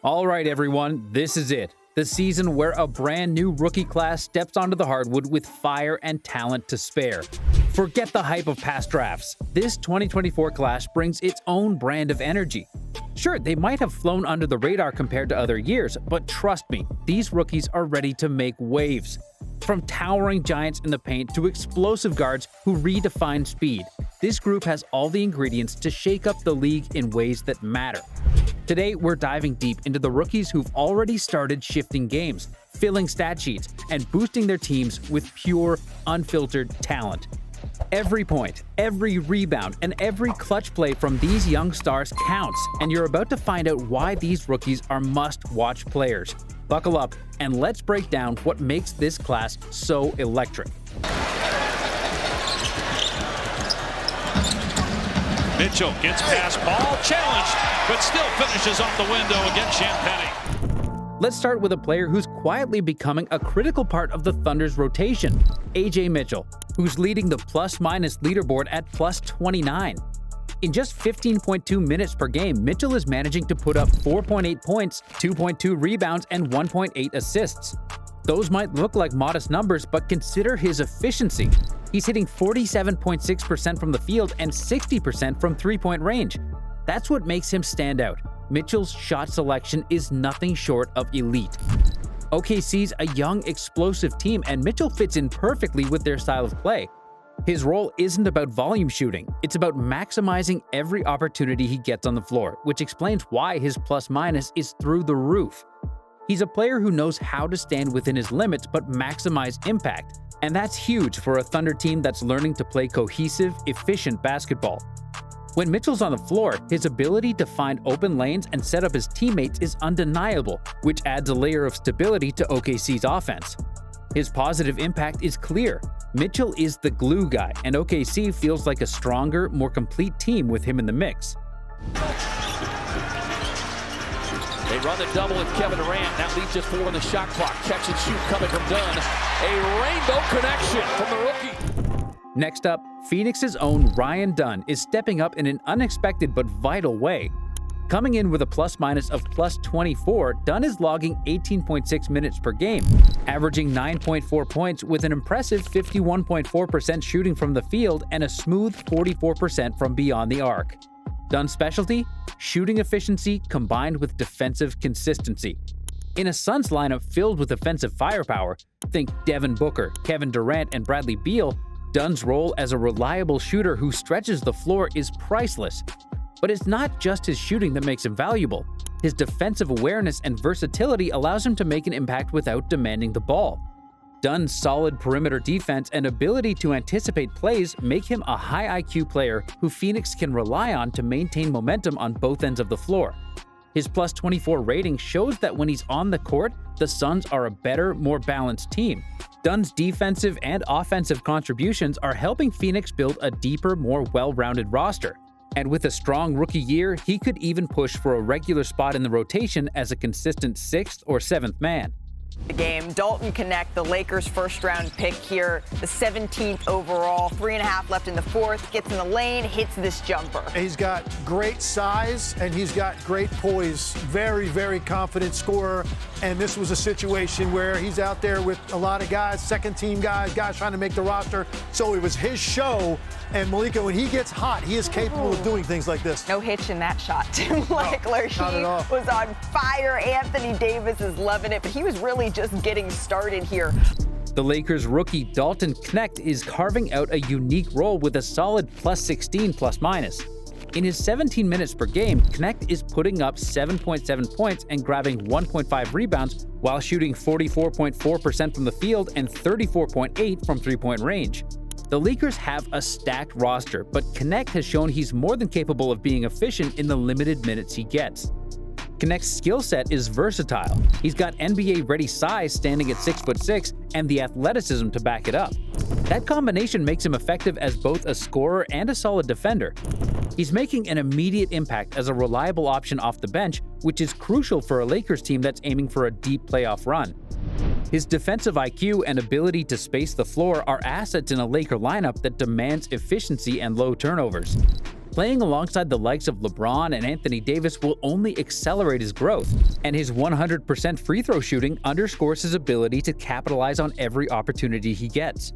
All right, everyone, this is it. The season where a brand new rookie class steps onto the hardwood with fire and talent to spare. Forget the hype of past drafts. This 2024 class brings its own brand of energy. Sure, they might have flown under the radar compared to other years, but trust me, these rookies are ready to make waves. From towering giants in the paint to explosive guards who redefine speed, this group has all the ingredients to shake up the league in ways that matter. Today, we're diving deep into the rookies who've already started shifting games, filling stat sheets, and boosting their teams with pure, unfiltered talent. Every point, every rebound, and every clutch play from these young stars counts, and you're about to find out why these rookies are must-watch players. Buckle up, and let's break down what makes this class so electric. Mitchell gets past Paul, challenged, but still finishes off the window against Champagny. Let's start with a player who's quietly becoming a critical part of the Thunder's rotation, AJ Mitchell, who's leading the plus-minus leaderboard at plus 29. In just 15.2 minutes per game, Mitchell is managing to put up 4.8 points, 2.2 rebounds, and 1.8 assists. Those might look like modest numbers, but consider his efficiency. He's hitting 47.6% from the field and 60% from three-point range. That's what makes him stand out. Mitchell's shot selection is nothing short of elite. OKC's a young, explosive team, and Mitchell fits in perfectly with their style of play. His role isn't about volume shooting, it's about maximizing every opportunity he gets on the floor, which explains why his plus-minus is through the roof. He's a player who knows how to stand within his limits but maximize impact, and that's huge for a Thunder team that's learning to play cohesive, efficient basketball. When Mitchell's on the floor, his ability to find open lanes and set up his teammates is undeniable, which adds a layer of stability to OKC's offense. His positive impact is clear. Mitchell is the glue guy, and OKC feels like a stronger, more complete team with him in the mix. They run the double with Kevin Durant. That leaves just 4 on the shot clock. Catch and shoot coming from Dunn. A rainbow connection from the rookie. Next up, Phoenix's own Ryan Dunn is stepping up in an unexpected but vital way. Coming in with a plus-minus of plus 24, Dunn is logging 18.6 minutes per game, averaging 9.4 points with an impressive 51.4% shooting from the field and a smooth 44% from beyond the arc. Dunn's specialty? Shooting efficiency combined with defensive consistency. In a Suns lineup filled with offensive firepower, think Devin Booker, Kevin Durant, and Bradley Beal, Dunn's role as a reliable shooter who stretches the floor is priceless. But it's not just his shooting that makes him valuable. His defensive awareness and versatility allows him to make an impact without demanding the ball. Dunn's solid perimeter defense and ability to anticipate plays make him a high IQ player who Phoenix can rely on to maintain momentum on both ends of the floor. His plus 24 rating shows that when he's on the court, the Suns are a better, more balanced team. Dunn's defensive and offensive contributions are helping Phoenix build a deeper, more well-rounded roster. And with a strong rookie year, he could even push for a regular spot in the rotation as a consistent 6th or 7th man. The game, Dalton Knecht, the Lakers' first-round pick here, the 17th overall, 3.5 left in the fourth, gets in the lane, hits this jumper. He's got great size and he's got great poise. Very, very confident scorer. And this was a situation where he's out there with a lot of guys, second-team guys trying to make the roster. So it was his show. And Malika, when he gets hot, he is capable of doing things like this. No hitch in that shot, Tim Leckler. He was on fire. Anthony Davis is loving it, but he was really just getting started here. The Lakers rookie Dalton Knecht is carving out a unique role with a solid plus 16 plus-minus. In his 17 minutes per game, Knecht is putting up 7.7 points and grabbing 1.5 rebounds while shooting 44.4% from the field and 34.8% from three-point range. The Lakers have a stacked roster, but Knecht has shown he's more than capable of being efficient in the limited minutes he gets. Knecht's skill set is versatile. He's got NBA-ready size standing at 6'6" and the athleticism to back it up. That combination makes him effective as both a scorer and a solid defender. He's making an immediate impact as a reliable option off the bench, which is crucial for a Lakers team that's aiming for a deep playoff run. His defensive IQ and ability to space the floor are assets in a Laker lineup that demands efficiency and low turnovers. Playing alongside the likes of LeBron and Anthony Davis will only accelerate his growth, and his 100% free throw shooting underscores his ability to capitalize on every opportunity he gets.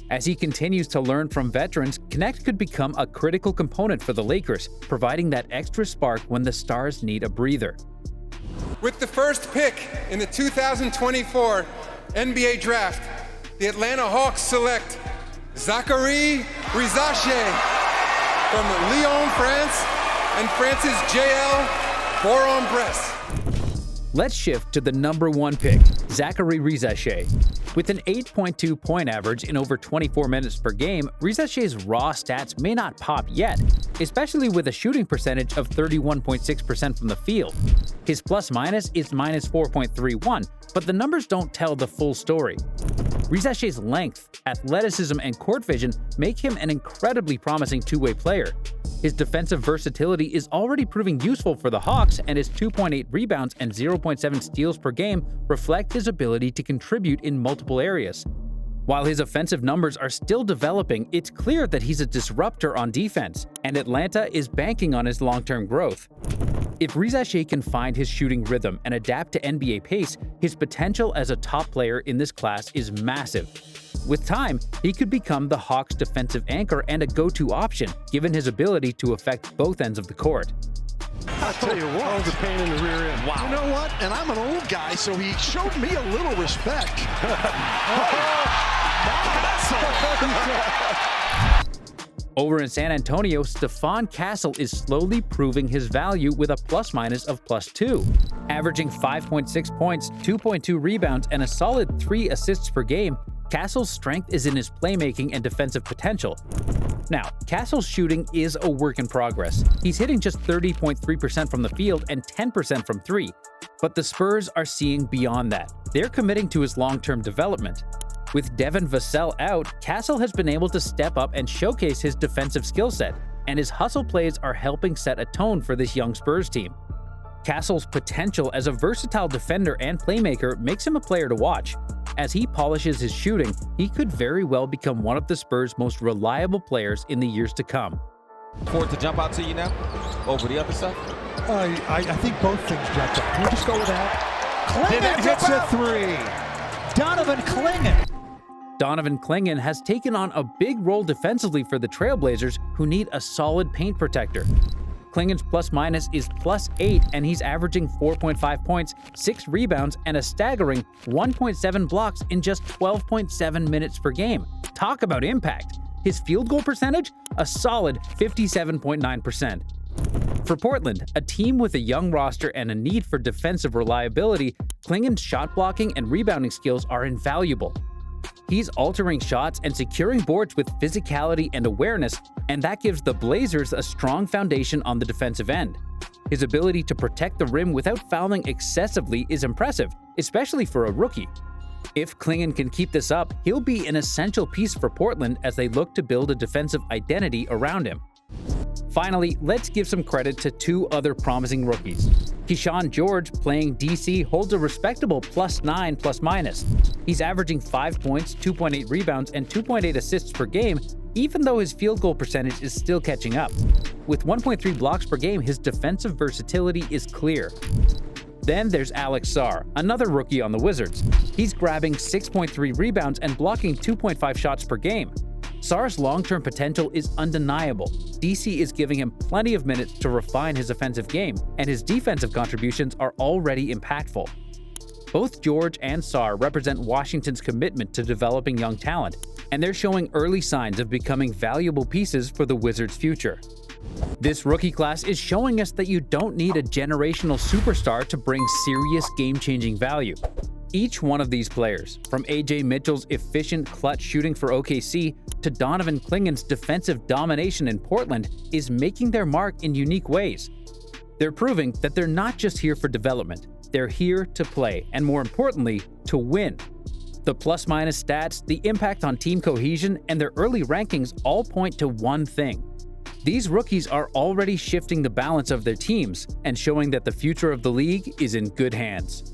As he continues to learn from veterans, Knecht could become a critical component for the Lakers, providing that extra spark when the stars need a breather. With the first pick in the 2024 NBA Draft, the Atlanta Hawks select Zachary Risacher from Lyon, France, and France's JL Boron-Bresse. Let's shift to the number 1 pick, Zachary Risacher. With an 8.2 point average in over 24 minutes per game, Risacher's raw stats may not pop yet, especially with a shooting percentage of 31.6% from the field. His plus-minus is minus 4.31, but the numbers don't tell the full story. Risacher's length, athleticism, and court vision make him an incredibly promising two-way player. His defensive versatility is already proving useful for the Hawks, and his 2.8 rebounds and 0.7 steals per game reflect his ability to contribute in multiple areas. While his offensive numbers are still developing, it's clear that he's a disruptor on defense, and Atlanta is banking on his long-term growth. If Risacher can find his shooting rhythm and adapt to NBA pace, his potential as a top player in this class is massive. With time, he could become the Hawks' defensive anchor and a go-to option, given his ability to affect both ends of the court. I'll tell you what, was a pain in the rear end. Wow. You know what? And I'm an old guy, so he showed me a little respect. Over in San Antonio, Stephon Castle is slowly proving his value with a plus-minus of +2. Averaging 5.6 points, 2.2 rebounds, and a solid 3 assists per game, Castle's strength is in his playmaking and defensive potential. Now, Castle's shooting is a work in progress. He's hitting just 30.3% from the field and 10% from 3. But the Spurs are seeing beyond that. They're committing to his long-term development. With Devin Vassell out, Castle has been able to step up and showcase his defensive skill set, and his hustle plays are helping set a tone for this young Spurs team. Castle's potential as a versatile defender and playmaker makes him a player to watch. As he polishes his shooting, he could very well become one of the Spurs' most reliable players in the years to come. Court to jump out to you now? Over the other side? I think both things jumped up. Can we just go with that? Klingan hits a 3. Donovan Clingan. Donovan Clingan has taken on a big role defensively for the Trailblazers, who need a solid paint protector. Klingan's plus-minus is +8, and he's averaging 4.5 points, 6 rebounds, and a staggering 1.7 blocks in just 12.7 minutes per game. Talk about impact! His field goal percentage? A solid 57.9%. For Portland, a team with a young roster and a need for defensive reliability, Klingan's shot blocking and rebounding skills are invaluable. He's altering shots and securing boards with physicality and awareness, and that gives the Blazers a strong foundation on the defensive end. His ability to protect the rim without fouling excessively is impressive, especially for a rookie. If Klingan can keep this up, he'll be an essential piece for Portland as they look to build a defensive identity around him. Finally, let's give some credit to 2 other promising rookies. Keyshawn George, playing DC, holds a respectable +9 plus-minus. He's averaging 5 points, 2.8 rebounds, and 2.8 assists per game, even though his field goal percentage is still catching up. With 1.3 blocks per game, his defensive versatility is clear. Then there's Alex Sarr, another rookie on the Wizards. He's grabbing 6.3 rebounds and blocking 2.5 shots per game. Sarr's long-term potential is undeniable. DC is giving him plenty of minutes to refine his offensive game, and his defensive contributions are already impactful. Both George and Sarr represent Washington's commitment to developing young talent, and they're showing early signs of becoming valuable pieces for the Wizards' future. This rookie class is showing us that you don't need a generational superstar to bring serious game-changing value. Each one of these players, from AJ Mitchell's efficient clutch shooting for OKC to Donovan Clingan's defensive domination in Portland, is making their mark in unique ways. They're proving that they're not just here for development, they're here to play, and more importantly, to win. The plus-minus stats, the impact on team cohesion, and their early rankings all point to one thing. These rookies are already shifting the balance of their teams and showing that the future of the league is in good hands.